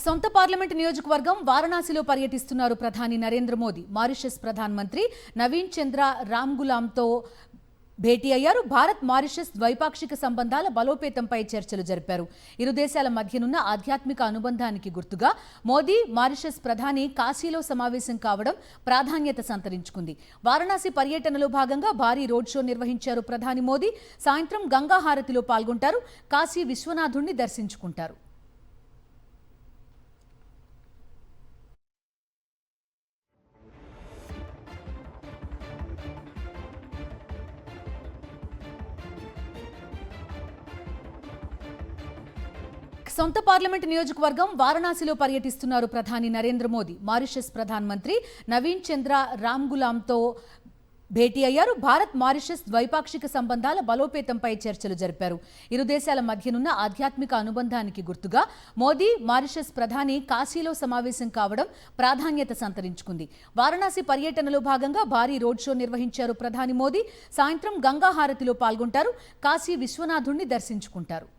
సొంత పార్లమెంట్ నియోజకవర్గం వారణాసిలో పర్యటిస్తున్నారు ప్రధాని నరేంద్ర మోదీ. మారిషస్ ప్రధానమంత్రి నవీన్ చంద్ర రామ్గులాంతో భేటీ అయ్యారు. భారత్ మారిషస్ ద్వైపాక్షిక సంబంధాల బలోపేతంపై చర్చలు జరిపారు. ఇరు దేశాల మధ్యనున్న ఆధ్యాత్మిక అనుబంధానికి గుర్తుగా మోదీ మారిషస్ ప్రధాని కాశీలో సమావేశం కావడం ప్రాధాన్యత సంతరించుకుంది. వారణాసి పర్యటనలో భాగంగా భారీ రోడ్ షో నిర్వహించారు ప్రధాని మోదీ. సాయంత్రం గంగా హారతిలో పాల్గొంటారు. కాశీ విశ్వనాథుణ్ణి దర్శించుకుంటారు. సొంత పార్లమెంట్ నియోజకవర్గం వారణాసిలో పర్యటిస్తున్నారు ప్రధాని నరేంద్ర మోదీ. మారిషస్ ప్రధానమంత్రి నవీన్ చంద్ర రామ్గులాంతో భేటీ అయ్యారు. భారత్ మారిషస్ ద్వైపాక్షిక సంబంధాల బలోపేతంపై చర్చలు జరిపారు. ఇరు దేశాల మధ్యనున్న ఆధ్యాత్మిక అనుబంధానికి గుర్తుగా మోదీ మారిషస్ ప్రధాని కాశీలో సమావేశం కావడం ప్రాధాన్యత సంతరించుకుంది. వారణాసి పర్యటనలో భాగంగా భారీ రోడ్ షో నిర్వహించారు ప్రధాని మోదీ. సాయంత్రం గంగా హారతిలో పాల్గొంటారు. కాశీ విశ్వనాథుణ్ణి దర్శించుకుంటారు.